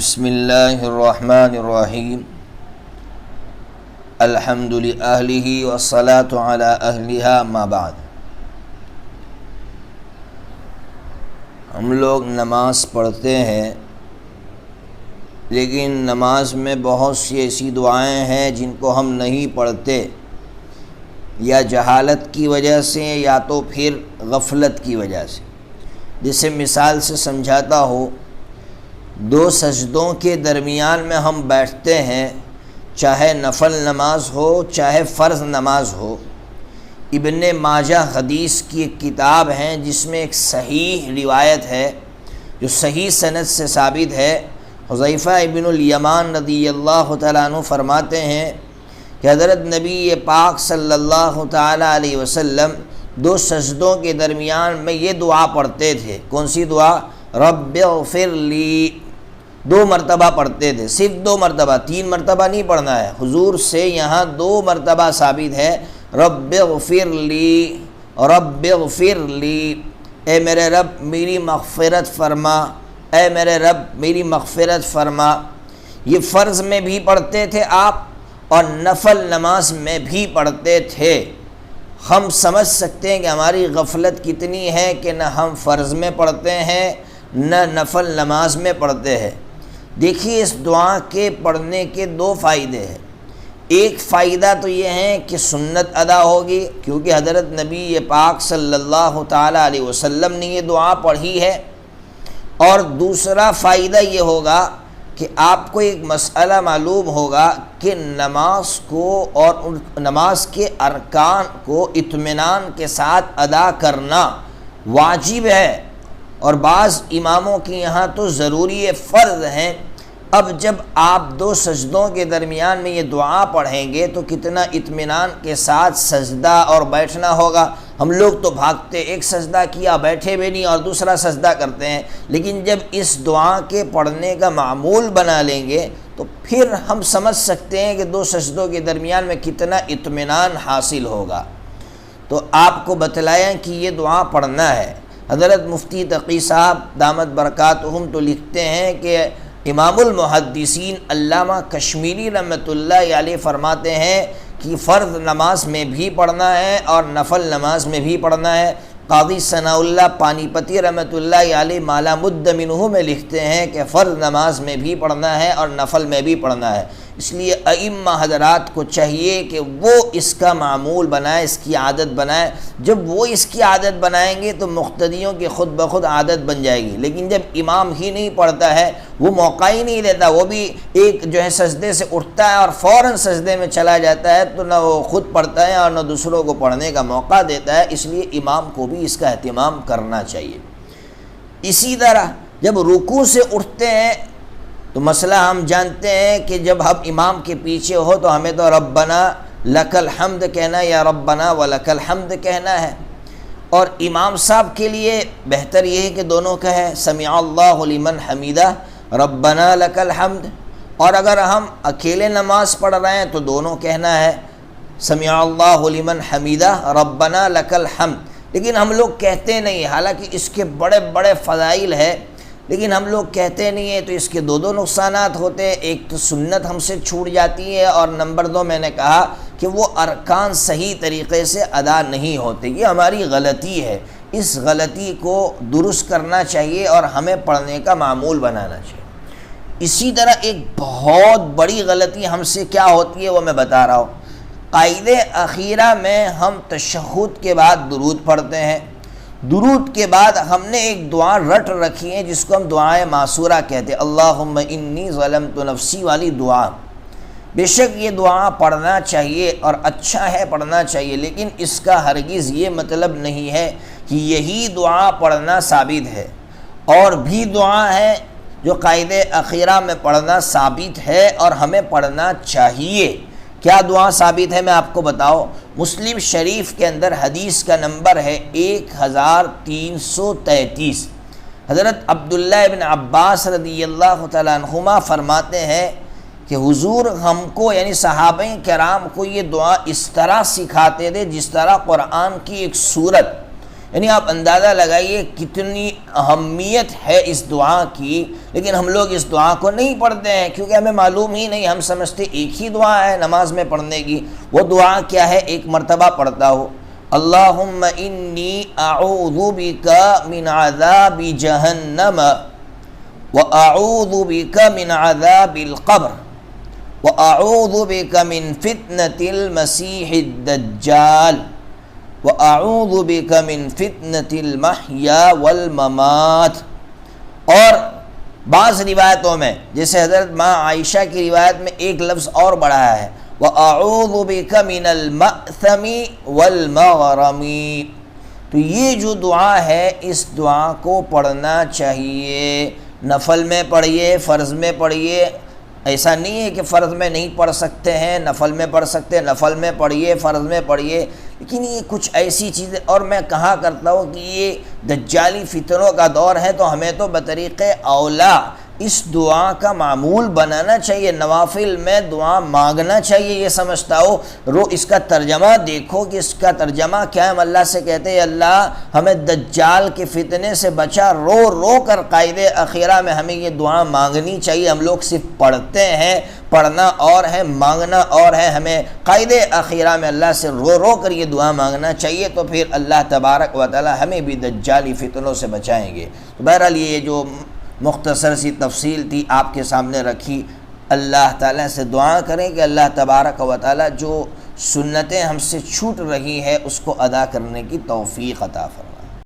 بسم اللہ الرحمن الرحیم الحمد للہ والصلاة علی اہلہا اما بعد۔ ہم لوگ نماز پڑھتے ہیں، لیکن نماز میں بہت سی ایسی دعائیں ہیں جن کو ہم نہیں پڑھتے، یا جہالت کی وجہ سے یا تو پھر غفلت کی وجہ سے۔ جسے مثال سے سمجھاتا ہو، دو سجدوں کے درمیان میں ہم بیٹھتے ہیں، چاہے نفل نماز ہو چاہے فرض نماز ہو۔ ابن ماجہ حدیث کی ایک کتاب ہے جس میں ایک صحیح روایت ہے جو صحیح سند سے ثابت ہے۔ حذیفہ ابن الیمان رضی اللہ تعالیٰ عنہ فرماتے ہیں کہ حضرت نبی پاک صلی اللہ تعالیٰ علیہ وسلم دو سجدوں کے درمیان میں یہ دعا پڑھتے تھے۔ کون سی دعا؟ رب اغفر لی، دو مرتبہ پڑھتے تھے، صرف دو مرتبہ، تین مرتبہ نہیں پڑھنا ہے۔ حضور سے یہاں دو مرتبہ ثابت ہے، رب اغفر لی، رب اغفر لی، اے میرے رب میری مغفرت فرما، اے میرے رب میری مغفرت فرما۔ یہ فرض میں بھی پڑھتے تھے آپ اور نفل نماز میں بھی پڑھتے تھے۔ ہم سمجھ سکتے ہیں کہ ہماری غفلت کتنی ہے کہ نہ ہم فرض میں پڑھتے ہیں نہ نفل نماز میں پڑھتے ہیں۔ دیکھیے، اس دعا کے پڑھنے کے دو فائدے ہیں۔ ایک فائدہ تو یہ ہے کہ سنت ادا ہوگی، کیونکہ حضرت نبی پاک صلی اللہ تعالیٰ علیہ وسلم نے یہ دعا پڑھی ہے۔ اور دوسرا فائدہ یہ ہوگا کہ آپ کو ایک مسئلہ معلوم ہوگا کہ نماز کو اور نماز کے ارکان کو اطمینان کے ساتھ ادا کرنا واجب ہے، اور بعض اماموں کے یہاں تو ضروری فرض ہیں۔ اب جب آپ دو سجدوں کے درمیان میں یہ دعا پڑھیں گے تو کتنا اطمینان کے ساتھ سجدہ اور بیٹھنا ہوگا۔ ہم لوگ تو بھاگتے، ایک سجدہ کیا بیٹھے بھی نہیں اور دوسرا سجدہ کرتے ہیں، لیکن جب اس دعا کے پڑھنے کا معمول بنا لیں گے تو پھر ہم سمجھ سکتے ہیں کہ دو سجدوں کے درمیان میں کتنا اطمینان حاصل ہوگا۔ تو آپ کو بتلایا کہ یہ دعا پڑھنا ہے۔ حضرت مفتی تقی صاحب دامت برکاتہم تو لکھتے ہیں کہ امام المحدثین علامہ کشمیری رحمۃ اللہ علیہ فرماتے ہیں کہ فرض نماز میں بھی پڑھنا ہے اور نفل نماز میں بھی پڑھنا ہے۔ قاضی ثناء اللہ پانی پتی رحمۃ اللہ علیہ مالا مد منہ میں لکھتے ہیں کہ فرض نماز میں بھی پڑھنا ہے اور نفل میں بھی پڑھنا ہے۔ اس لیے ائمہ حضرات کو چاہیے کہ وہ اس کا معمول بنائے، اس کی عادت بنائے۔ جب وہ اس کی عادت بنائیں گے تو مقتدیوں کی خود بخود عادت بن جائے گی۔ لیکن جب امام ہی نہیں پڑھتا ہے، وہ موقع ہی نہیں دیتا، وہ بھی ایک سجدے سے اٹھتا ہے اور فوراً سجدے میں چلا جاتا ہے، تو نہ وہ خود پڑھتا ہے اور نہ دوسروں کو پڑھنے کا موقع دیتا ہے۔ اس لیے امام کو بھی اس کا اہتمام کرنا چاہیے۔ اسی طرح جب رکوع سے اٹھتے ہیں تو مسئلہ ہم جانتے ہیں کہ جب ہم امام کے پیچھے ہو تو ہمیں تو ربنا لک الحمد کہنا یا ربنا ولک الحمد کہنا ہے، اور امام صاحب کے لیے بہتر یہ ہے کہ دونوں کہیں سمع اللہ لمن حمیدہ ربنا لک الحمد، اور اگر ہم اکیلے نماز پڑھ رہے ہیں تو دونوں کہنا ہے سمع اللہ لمن حمیدہ ربنا لک الحمد۔ لیکن ہم لوگ کہتے نہیں، حالانکہ اس کے بڑے بڑے فضائل ہے، لیکن ہم لوگ کہتے نہیں ہیں، تو اس کے دو نقصانات ہوتے ہیں۔ ایک تو سنت ہم سے چھوٹ جاتی ہے، اور نمبر دو میں نے کہا کہ وہ ارکان صحیح طریقے سے ادا نہیں ہوتے۔ یہ ہماری غلطی ہے، اس غلطی کو درست کرنا چاہیے اور ہمیں پڑھنے کا معمول بنانا چاہیے۔ اسی طرح ایک بہت بڑی غلطی ہم سے کیا ہوتی ہے وہ میں بتا رہا ہوں۔ قاعدے اخیرہ میں ہم تشہد کے بعد درود پڑھتے ہیں۔ درود کے بعد ہم نے ایک دعا رٹ رکھی ہے جس کو ہم دعائے معصورہ کہتے ہیں، اللہم انی ظلمت نفسی والی دعا۔ بے شک یہ دعا پڑھنا چاہیے اور اچھا ہے پڑھنا چاہیے، لیکن اس کا ہرگز یہ مطلب نہیں ہے کہ یہی دعا پڑھنا ثابت ہے۔ اور بھی دعا ہے جو قاعدے اخیرہ میں پڑھنا ثابت ہے اور ہمیں پڑھنا چاہیے۔ کیا دعا ثابت ہے میں آپ کو بتاؤ۔ مسلم شریف کے اندر حدیث کا نمبر ہے 1333۔ حضرت عبداللہ ابن عباس رضی اللہ تعالیٰ عنہما فرماتے ہیں کہ حضور ہم کو یعنی صحابہ کرام کو یہ دعا اس طرح سکھاتے تھے جس طرح قرآن کی ایک سورت یعنی آپ اندازہ لگائیے کتنی اہمیت ہے اس دعا کی، لیکن ہم لوگ اس دعا کو نہیں پڑھتے ہیں کیونکہ ہمیں معلوم ہی نہیں، ہم سمجھتے ایک ہی دعا ہے نماز میں پڑھنے کی۔ وہ دعا کیا ہے؟ ایک مرتبہ پڑھتا ہو، اللہم انی اعوذ بک من عذاب جہنم واعوذ بک من عذاب القبر واعوذ بک من فتنة المسیح الدجال وَأَعُوذُ بِكَ مِن فِتْنَةِ الْمَحْيَا وَالْمَمَاتِ۔ اور بعض روایتوں میں جیسے حضرت ماں عائشہ کی روایت میں ایک لفظ اور بڑھایا ہے، وَأَعُوذُ بِكَ مِنَ الْمَأْثَمِ وَالْمَغْرَمِ۔ تو یہ جو دعا ہے اس دعا کو پڑھنا چاہیے، نفل میں پڑھیے، فرض میں پڑھیے، ایسا نہیں ہے کہ فرض میں نہیں پڑھ سکتے ہیں، نفل میں پڑھ سکتے ہیں، نفل میں پڑھیے، فرض میں پڑھیے، لیکن یہ کچھ ایسی چیزیں، اور میں کہا کرتا ہوں کہ یہ دجالی فتنوں کا دور ہے تو ہمیں تو بطریق اولا اس دعا کا معمول بنانا چاہیے، نوافل میں دعا مانگنا چاہیے۔ یہ سمجھتا ہو اس کا ترجمہ دیکھو کہ اس کا ترجمہ کیا ہے۔ ہم اللہ سے کہتے ہیں اللہ ہمیں دجال کے فتنے سے بچا، رو رو کر قائد اخیرہ میں ہمیں یہ دعا مانگنی چاہیے۔ ہم لوگ صرف پڑھتے ہیں، پڑھنا اور ہے، مانگنا اور ہے۔ ہمیں قائد اخیرہ میں اللہ سے رو رو کر یہ دعا مانگنا چاہیے، تو پھر اللہ تبارک و تعالی ہمیں بھی دجالی فتنوں سے بچائیں گے۔ تو بہرحال یہ جو مختصر سی تفصیل تھی آپ کے سامنے رکھی۔ اللہ تعالیٰ سے دعا کریں کہ اللہ تبارک و تعالیٰ جو سنتیں ہم سے چھوٹ رہی ہے اس کو ادا کرنے کی توفیق عطا فرمائے۔